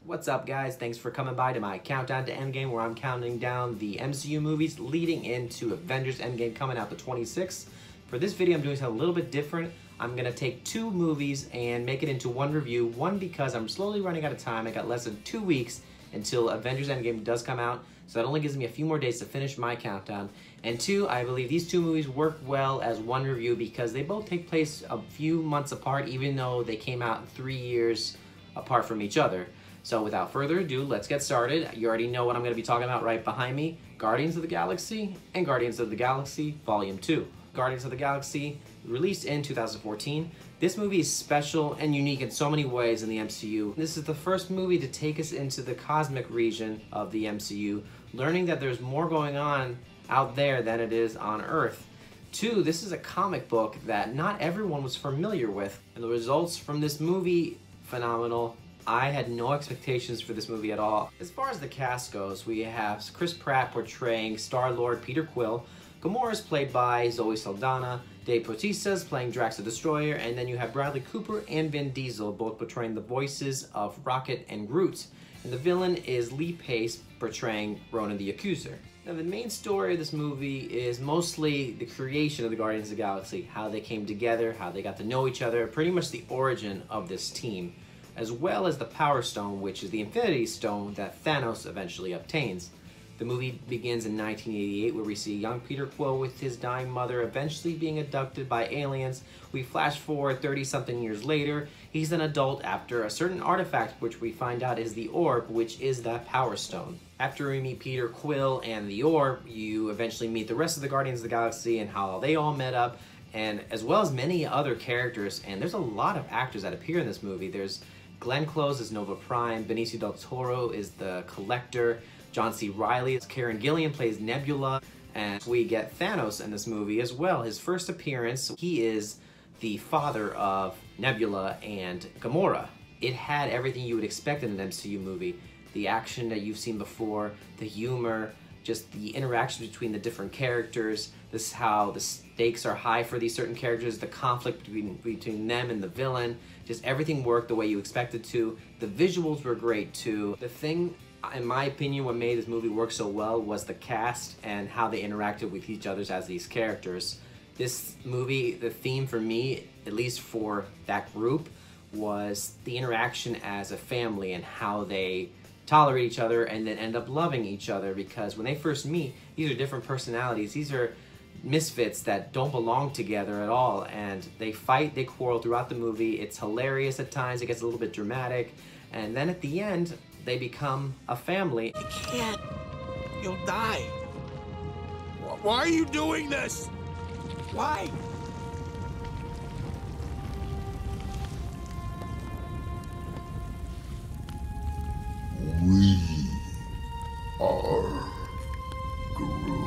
What's up, guys? Thanks for coming by to my countdown to Endgame, where I'm counting down the MCU movies leading into Avengers Endgame coming out the 26th. For this video, I'm doing something a little bit different. I'm going to take two movies and make it into one review. One, because I'm slowly running out of time. I got less than 2 weeks until Avengers Endgame does come out, so that only gives me a few more days to finish my countdown. And two, I believe these two movies work well as one review because they both take place a few months apart, even though they came out 3 years apart from each other. So without further ado, let's get started. You already know what I'm going to be talking about right behind me. Guardians of the Galaxy and Guardians of the Galaxy Volume 2. Guardians of the Galaxy, released in 2014. This movie is special and unique in so many ways in the MCU. This is the first movie to take us into the cosmic region of the MCU, learning that there's more going on out there than it is on Earth. Two, this is a comic book that not everyone was familiar with, and the results from this movie, phenomenal. I had no expectations for this movie at all. As far as the cast goes, we have Chris Pratt portraying Star-Lord Peter Quill, Gamora is played by Zoe Saldana, Dave Bautista is playing Drax the Destroyer, and then you have Bradley Cooper and Vin Diesel both portraying the voices of Rocket and Groot. And the villain is Lee Pace portraying Ronan the Accuser. Now, the main story of this movie is mostly the creation of the Guardians of the Galaxy, how they came together, how they got to know each other, pretty much the origin of this team, as well as the Power Stone, which is the Infinity Stone that Thanos eventually obtains. The movie begins in 1988, where we see young Peter Quill with his dying mother eventually being abducted by aliens. We flash forward 30-something years later. He's an adult after a certain artifact, which we find out is the orb, which is that Power Stone. After we meet Peter Quill and the orb, you eventually meet the rest of the Guardians of the Galaxy and how they all met up, and as well as many other characters. And there's a lot of actors that appear in this movie. There's Glenn Close as Nova Prime, Benicio del Toro is the Collector, John C. Reilly as Karen Gillan plays Nebula, and we get Thanos in this movie as well. His first appearance, he is the father of Nebula and Gamora. It had everything you would expect in an MCU movie. The action that you've seen before, the humor, just the interaction between the different characters, this is how the stakes are high for these certain characters, the conflict between them and the villain, just everything worked the way you expected to. The visuals were great too. The thing, in my opinion, what made this movie work so well was the cast and how they interacted with each other as these characters. This movie, the theme for me, at least for that group, was the interaction as a family and how they tolerate each other and then end up loving each other, because when they first meet, these are different personalities. These are misfits that don't belong together at all, and they fight, they quarrel throughout the movie. It's hilarious at times, it gets a little bit dramatic, and then at the end, they become a family. You can't. You'll die. Why are you doing this? Why? We are Groot.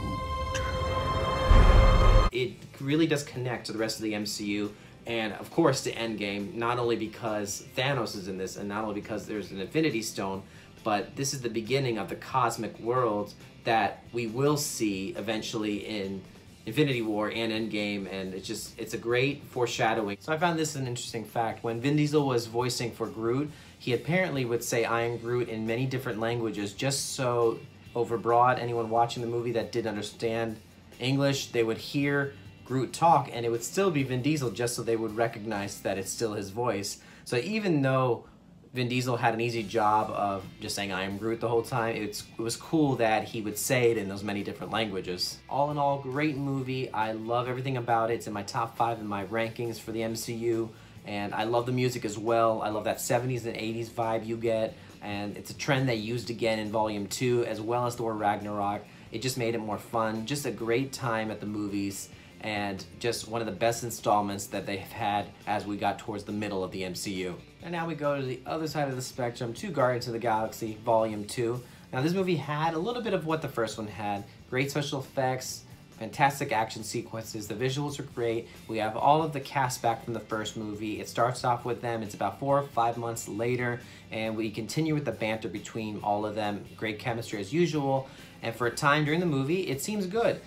It really does connect to the rest of the MCU, and of course to Endgame, not only because Thanos is in this and not only because there's an Infinity Stone, but this is the beginning of the cosmic world that we will see eventually in Infinity War and Endgame, and it's a great foreshadowing. So I found this an interesting fact. When Vin Diesel was voicing for Groot, he apparently would say "I am Groot" in many different languages, just so overbroad anyone watching the movie that didn't understand English, they would hear Groot talk and it would still be Vin Diesel, just so they would recognize that it's still his voice. So even though Vin Diesel had an easy job of just saying "I am Groot" the whole time, it was cool that he would say it in those many different languages. All in all, great movie. I love everything about it. It's in my top 5 in my rankings for the MCU, and I love the music as well. I love that 70s and 80s vibe you get, and it's a trend they used again in Volume 2 as well as Thor Ragnarok. It just made it more fun. Just a great time at the movies, and just one of the best installments that they've had as we got towards the middle of the MCU. And now we go to the other side of the spectrum to Guardians of the Galaxy Volume 2. Now, this movie had a little bit of what the first one had. Great special effects, fantastic action sequences, the visuals are great. We have all of the cast back from the first movie. It starts off with them, it's about 4 or 5 months later, and we continue with the banter between all of them. Great chemistry as usual, and for a time during the movie, it seems good.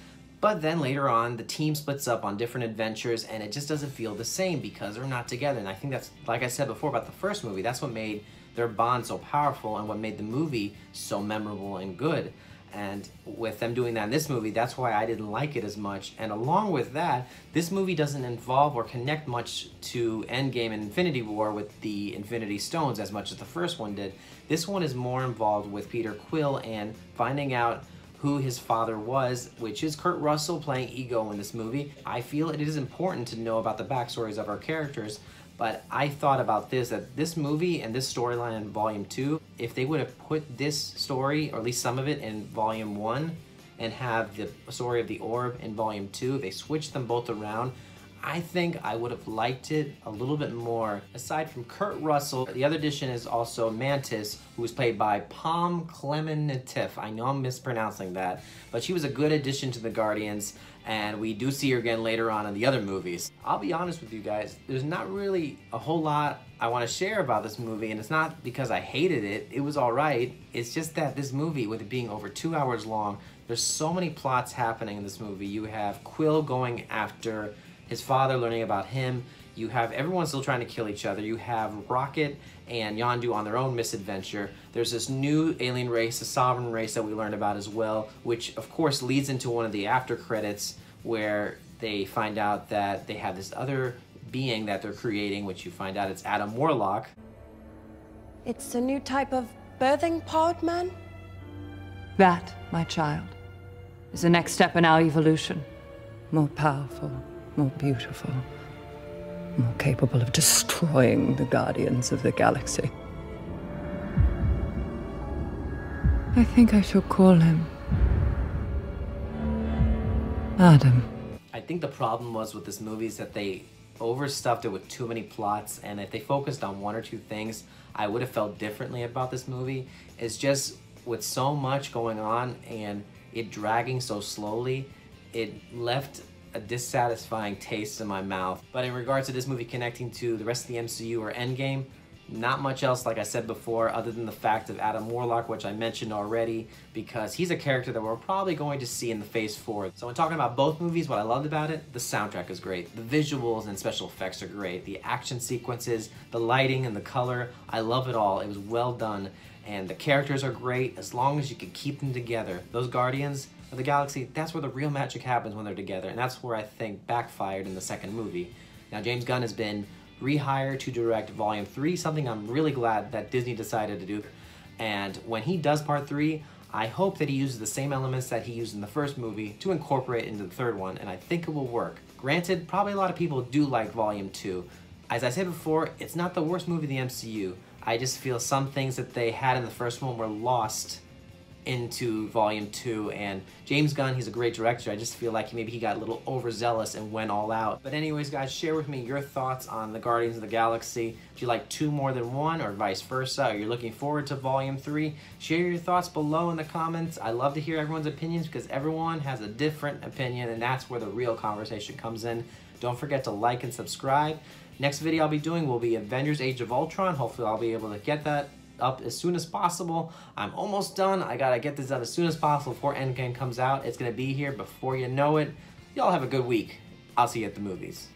But then later on, the team splits up on different adventures, and it just doesn't feel the same because they're not together. And I think that's, like I said before about the first movie, that's what made their bond so powerful and what made the movie so memorable and good. And with them doing that in this movie, that's why I didn't like it as much. And along with that, this movie doesn't involve or connect much to Endgame and Infinity War with the Infinity Stones as much as the first one did. This one is more involved with Peter Quill and finding out who his father was, which is Kurt Russell playing Ego in this movie. I feel it is important to know about the backstories of our characters, but I thought about this, that this movie and this storyline in Volume 2, if they would have put this story, or at least some of it, in Volume 1, and have the story of the Orb in Volume 2, if they switched them both around, I think I would have liked it a little bit more. Aside from Kurt Russell, the other addition is also Mantis, who was played by Pom Klementieff. I know I'm mispronouncing that, but she was a good addition to the Guardians, and we do see her again later on in the other movies. I'll be honest with you guys, there's not really a whole lot I want to share about this movie, and it's not because I hated it. It was alright. It's just that this movie, with it being over 2 hours long, there's so many plots happening in this movie. You have Quill going after his father, learning about him. You have everyone still trying to kill each other. You have Rocket and Yondu on their own misadventure. There's this new alien race, the Sovereign race, that we learned about as well, which of course leads into one of the after credits where they find out that they have this other being that they're creating, which you find out it's Adam Warlock. It's a new type of birthing pod, man? That, my child, is the next step in our evolution. More powerful, more beautiful, more capable of destroying the Guardians of the Galaxy. I think I shall call him Adam. I think the problem was with this movie is that they overstuffed it with too many plots, and if they focused on one or two things, I would have felt differently about this movie. It's just with so much going on and it dragging so slowly, it left a dissatisfying taste in my mouth. But in regards to this movie connecting to the rest of the MCU or Endgame, not much else, like I said before, other than the fact of Adam Warlock, which I mentioned already, because he's a character that we're probably going to see in the Phase 4. So when talking about both movies, what I loved about it, the soundtrack is great. The visuals and special effects are great. The action sequences, the lighting and the color, I love it all. It was well done. And the characters are great as long as you can keep them together. Those Guardians of the Galaxy, that's where the real magic happens, when they're together. And that's where I think backfired in the second movie. Now, James Gunn has been rehired to direct Volume 3, something I'm really glad that Disney decided to do. And when he does Part 3, I hope that he uses the same elements that he used in the first movie to incorporate into the third one, and I think it will work. Granted, probably a lot of people do like Volume 2. As I said before, it's not the worst movie in the MCU. I just feel some things that they had in the first one were lost into Volume 2, and James Gunn, he's a great director. I just feel like maybe he got a little overzealous and went all out. But anyways, guys, share with me your thoughts on the Guardians of the Galaxy. Do you like 2 more than 1, or vice versa? Are you looking forward to Volume 3? Share your thoughts below in the comments. I love to hear everyone's opinions because everyone has a different opinion, and that's where the real conversation comes in. Don't forget to like and subscribe. Next video I'll be doing will be Avengers Age of Ultron. Hopefully I'll be able to get that up as soon as possible. I'm almost done. I gotta get this out as soon as possible before Endgame comes out. It's gonna be here before you know it. Y'all have a good week. I'll see you at the movies.